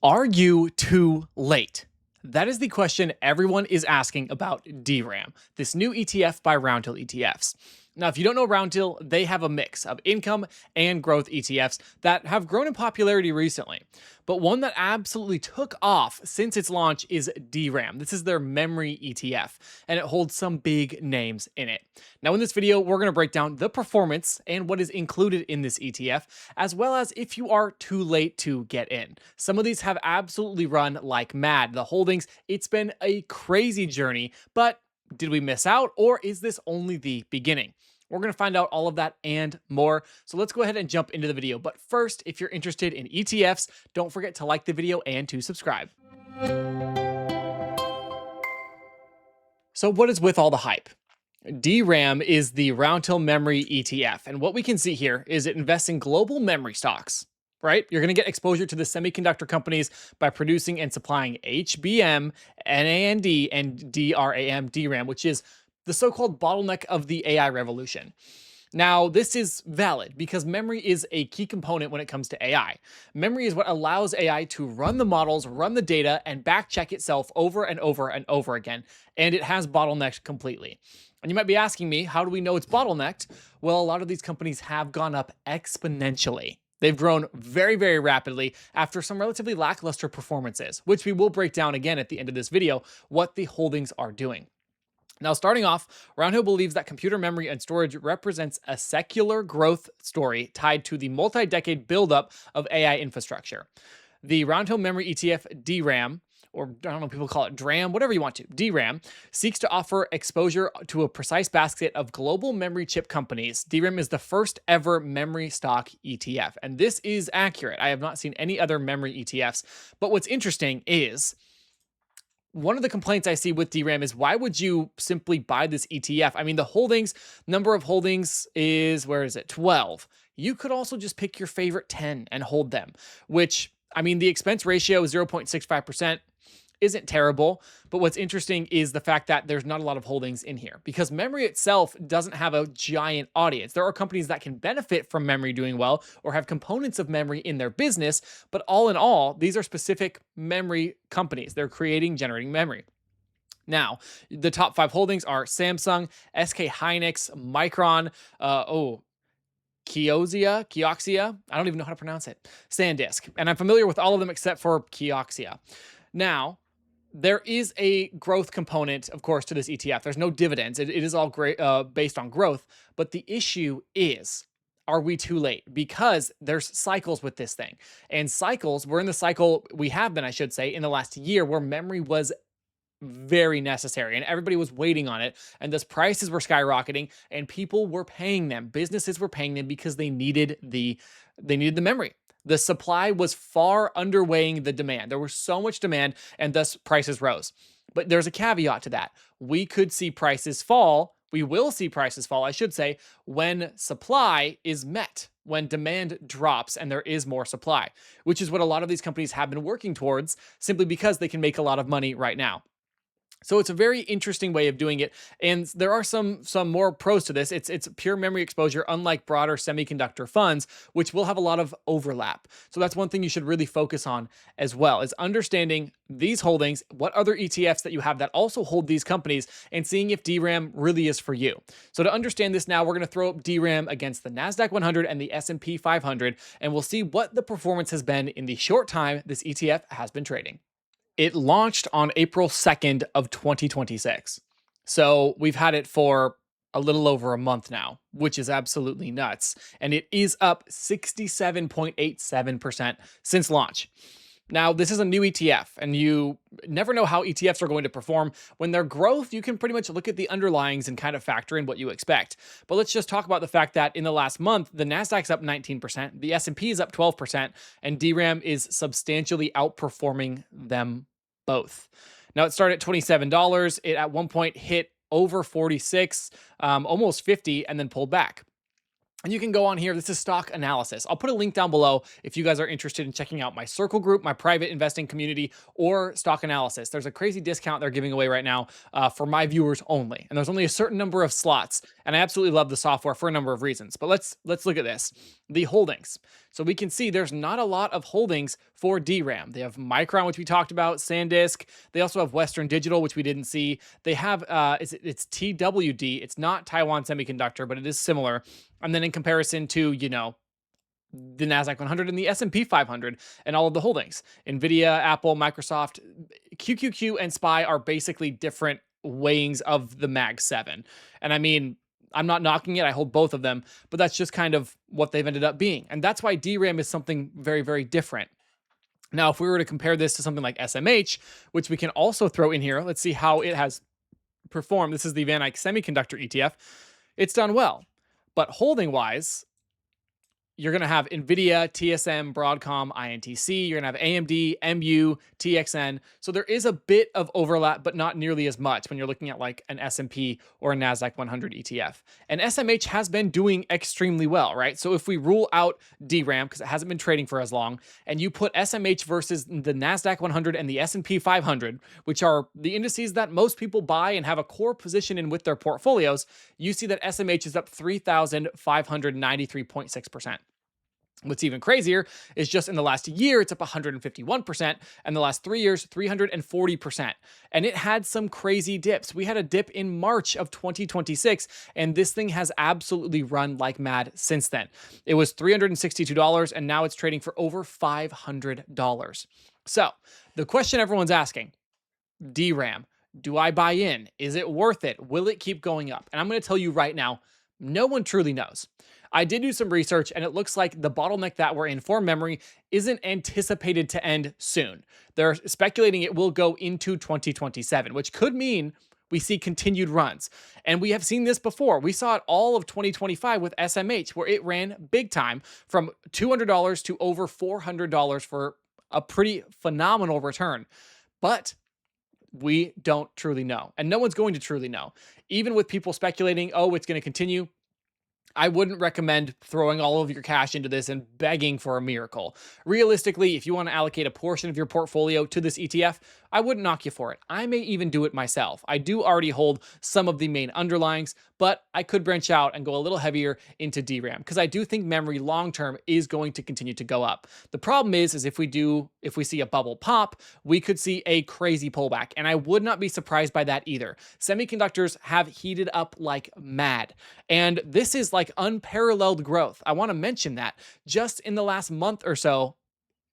Are you too late? That is the question everyone is asking about DRAM, this new ETF by Roundhill ETFs. Now, if you don't know Roundhill, they have a mix of income and growth ETFs that have grown in popularity recently. But one that absolutely took off since its launch is DRAM. This is their memory ETF, and it holds some big names in it. Now, in this video, we're going to break down the performance and what is included in this ETF, as well as if you are too late to get in. Some of these have absolutely run like mad. The holdings, it's been a crazy journey, but did we miss out, or is this only the beginning? We're going to find out all of that and more. So let's go ahead and jump into the video. But first, if you're interested in ETFs, don't forget to like the video and to subscribe. So what is with all the hype? DRAM is the Roundhill Memory ETF. And what we can see here is it invests in global memory stocks, right? You're going to get exposure to the semiconductor companies by producing and supplying HBM, NAND, and DRAM, which is the so-called bottleneck of the AI revolution. Now, this is valid because memory is a key component when it comes to AI. Memory is what allows AI to run the models, run the data, and back check itself over and over and over again. And it has bottlenecked completely. And you might be asking me, how do we know it's bottlenecked? Well, a lot of these companies have gone up exponentially. They've grown very, very rapidly after some relatively lackluster performances, which we will break down again at the end of this video, what the holdings are doing. Now, starting off, Roundhill believes that computer memory and storage represents a secular growth story tied to the multi-decade buildup of AI infrastructure. The Roundhill Memory ETF DRAM, or I don't know, people call it DRAM, whatever you want to, DRAM, seeks to offer exposure to a precise basket of global memory chip companies. DRAM is the first ever memory stock ETF, and this is accurate. I have not seen any other memory ETFs, but what's interesting is one of the complaints I see with DRAM is, why would you simply buy this ETF? I mean, the holdings, number of holdings is, where is it? 12. You could also just pick your favorite 10 and hold them, which, I mean, the expense ratio is 0.65%. Isn't terrible, but what's interesting is the fact that there's not a lot of holdings in here because memory itself doesn't have a giant audience. There are companies that can benefit from memory doing well or have components of memory in their business, but all in all, these are specific memory companies. They're generating memory. Now, the top 5 holdings are Samsung, SK Hynix, Micron, Kioxia, I don't even know how to pronounce it, SanDisk, and I'm familiar with all of them except for Kioxia. Now, there is a growth component, of course, to this ETF. There's no dividends. It is all great, based on growth. But the issue is, are we too late? Because there's cycles with this thing. And cycles, we're in the cycle, we have been, I should say, in the last year where memory was very necessary and everybody was waiting on it. And thus prices were skyrocketing and people were paying them. Businesses were paying them because they needed the memory. The supply was far underweighing the demand. There was so much demand and thus prices rose. But there's a caveat to that. We could see prices fall. We will see prices fall, I should say, when supply is met, when demand drops and there is more supply, which is what a lot of these companies have been working towards simply because they can make a lot of money right now. So it's a very interesting way of doing it, and there are some more pros to this. It's pure memory exposure, unlike broader semiconductor funds, which will have a lot of overlap. So that's one thing you should really focus on as well, is understanding these holdings, what other ETFs that you have that also hold these companies, and seeing if DRAM really is for you. So to understand this now, we're going to throw up DRAM against the NASDAQ 100 and the S&P 500, and we'll see what the performance has been in the short time this ETF has been trading. It launched on April 2nd of 2026. So we've had it for a little over a month now, which is absolutely nuts. And it is up 67.87% since launch. Now, this is a new ETF, and you never know how ETFs are going to perform. When they're growth, you can pretty much look at the underlyings and kind of factor in what you expect. But let's just talk about the fact that in the last month, the NASDAQ's up 19%, the S&P is up 12%, and DRAM is substantially outperforming them both. Now, it started at $27. It at one point hit over 46, almost 50, and then pulled back. And you can go on here. This is stock analysis. I'll put a link down below if you guys are interested in checking out my circle group, my private investing community, or stock analysis. There's a crazy discount they're giving away right now for my viewers only. And there's only a certain number of slots. And I absolutely love the software for a number of reasons. But let's look at this. the holdings. So we can see there's not a lot of holdings for DRAM. They have Micron, which we talked about, SanDisk. They also have Western Digital, which we didn't see. They have it's TWD. It's not Taiwan Semiconductor, but it is similar. And then in comparison to, the Nasdaq 100 and the S&P 500 and all of the holdings, Nvidia, Apple, Microsoft, QQQ, and SPY are basically different weighings of the Mag 7. And I mean, I'm not knocking it. I hold both of them, but that's just kind of what they've ended up being. And that's why DRAM is something very, very different. Now, if we were to compare this to something like SMH, which we can also throw in here, let's see how it has performed. This is the Van Eyck Semiconductor ETF. It's done well, but holding wise, you're going to have Nvidia, TSM, Broadcom, INTC. You're going to have AMD, MU, TXN. So there is a bit of overlap, but not nearly as much when you're looking at like an S&P or a Nasdaq 100 ETF. And SMH has been doing extremely well, right? So if we rule out DRAM, because it hasn't been trading for as long, and you put SMH versus the Nasdaq 100 and the S&P 500, which are the indices that most people buy and have a core position in with their portfolios, you see that SMH is up 3,593.6%. What's even crazier is just in the last year, it's up 151%, and the last 3 years, 340%. And it had some crazy dips. We had a dip in March of 2026, and this thing has absolutely run like mad since then. It was $362, and now it's trading for over $500. So the question everyone's asking, DRAM, do I buy in? Is it worth it? Will it keep going up? And I'm going to tell you right now, no one truly knows. I did do some research, and it looks like the bottleneck that we're in for memory isn't anticipated to end soon. They're speculating it will go into 2027, which could mean we see continued runs. And we have seen this before. We saw it all of 2025 with SMH, where it ran big time from $200 to over $400 for a pretty phenomenal return. But we don't truly know, and no one's going to truly know. Even with people speculating, oh, it's going to continue, I wouldn't recommend throwing all of your cash into this and begging for a miracle. Realistically, if you want to allocate a portion of your portfolio to this ETF, I wouldn't knock you for it. I may even do it myself. I do already hold some of the main underlyings, but I could branch out and go a little heavier into DRAM because I do think memory long-term is going to continue to go up. The problem is if we see a bubble pop, we could see a crazy pullback, and I would not be surprised by that either. Semiconductors have heated up like mad, and this is like unparalleled growth. I want to mention that just in the last month or so,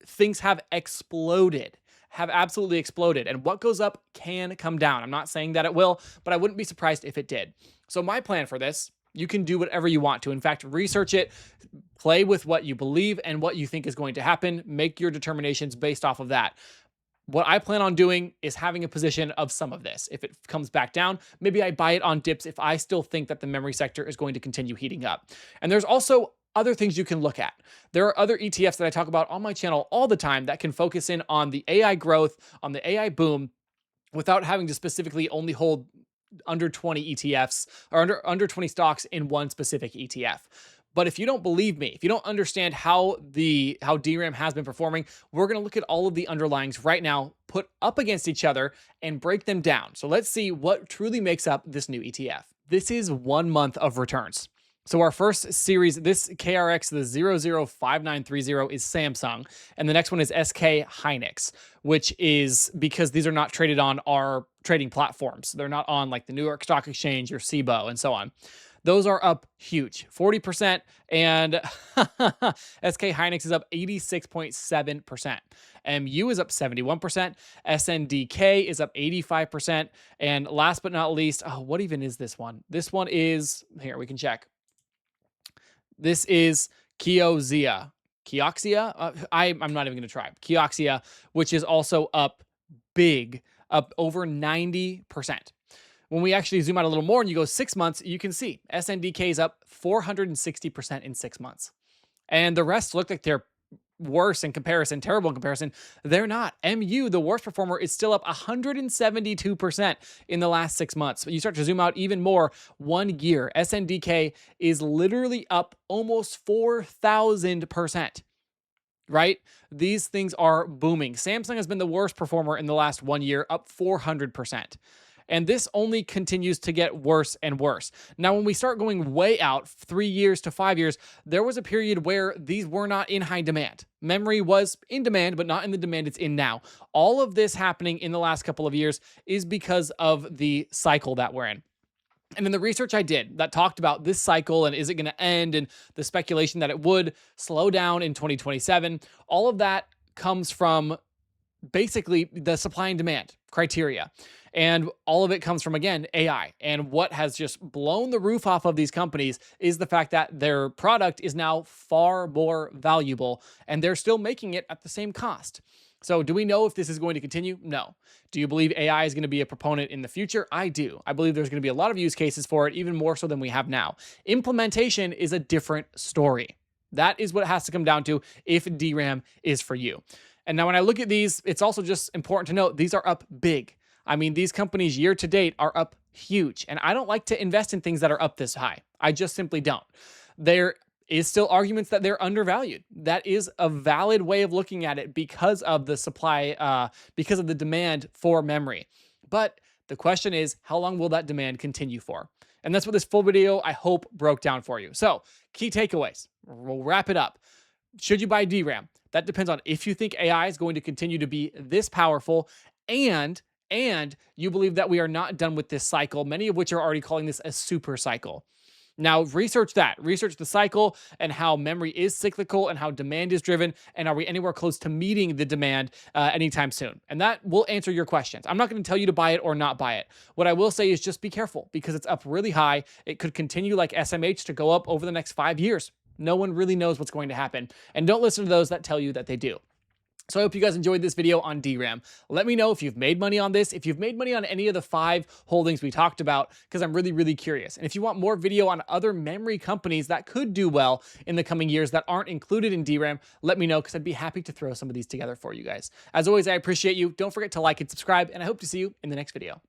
things have exploded, have absolutely exploded. And what goes up can come down. I'm not saying that it will, but I wouldn't be surprised if it did. So my plan for this, you can do whatever you want to. In fact, research it, play with what you believe and what you think is going to happen. Make your determinations based off of that. What I plan on doing is having a position of some of this. If it comes back down, maybe I buy it on dips if I still think that the memory sector is going to continue heating up. And there's also other things you can look at. There are other ETFs that I talk about on my channel all the time that can focus in on the AI growth, on the AI boom, without having to specifically only hold under 20 ETFs or under 20 stocks in one specific ETF. But if you don't believe me, if you don't understand how DRAM has been performing, we're going to look at all of the underlyings right now, put up against each other, and break them down. So let's see what truly makes up this new ETF. This is 1 month of returns. So our first series, this KRX, the 005930 is Samsung, and the next one is SK Hynix, which is because these are not traded on our trading platforms. They're not on like the New York Stock Exchange or SIBO and so on. Those are up huge, 40%, and SK Hynix is up 86.7%. MU is up 71%, SNDK is up 85%, and last but not least, what even is this one? This one is, here, we can check. This is Kioxia. I'm not even going to try. Kioxia, which is also up big, up over 90%. When we actually zoom out a little more and you go 6 months, you can see SNDK is up 460% in 6 months. And the rest look like they're worse in comparison, terrible in comparison. They're not. MU, the worst performer, is still up 172% in the last 6 months. But you start to zoom out even more, 1 year, SNDK is literally up almost 4,000%. Right? These things are booming. Samsung has been the worst performer in the last 1 year, up 400%. And this only continues to get worse and worse. Now, when we start going way out, 3 years to 5 years, there was a period where these were not in high demand. Memory was in demand, but not in the demand it's in now. All of this happening in the last couple of years is because of the cycle that we're in. And in the research I did that talked about this cycle and is it going to end and the speculation that it would slow down in 2027, all of that comes from basically the supply and demand criteria. And all of it comes from, again, AI. And what has just blown the roof off of these companies is the fact that their product is now far more valuable and they're still making it at the same cost. So do we know if this is going to continue? No. Do you believe AI is going to be a proponent in the future? I do. I believe there's going to be a lot of use cases for it, even more so than we have now. Implementation is a different story. That is what it has to come down to if DRAM is for you. And now when I look at these, it's also just important to note these are up big. I mean, these companies year to date are up huge. And I don't like to invest in things that are up this high. I just simply don't. There is still arguments that they're undervalued. That is a valid way of looking at it because of the supply, because of the demand for memory. But the question is, how long will that demand continue for? And that's what this full video, I hope, broke down for you. So key takeaways. We'll wrap it up. Should you buy DRAM? That depends on if you think AI is going to continue to be this powerful and you believe that we are not done with this cycle, many of which are already calling this a super cycle. Now, research that. Research the cycle and how memory is cyclical and how demand is driven. And are we anywhere close to meeting the demand anytime soon? And that will answer your questions. I'm not going to tell you to buy it or not buy it. What I will say is just be careful because it's up really high. It could continue like SMH to go up over the next 5 years. No one really knows what's going to happen. And don't listen to those that tell you that they do. So I hope you guys enjoyed this video on DRAM. Let me know if you've made money on this, if you've made money on any of the 5 holdings we talked about, because I'm really, really curious. And if you want more video on other memory companies that could do well in the coming years that aren't included in DRAM, let me know because I'd be happy to throw some of these together for you guys. As always, I appreciate you. Don't forget to like and subscribe, and I hope to see you in the next video.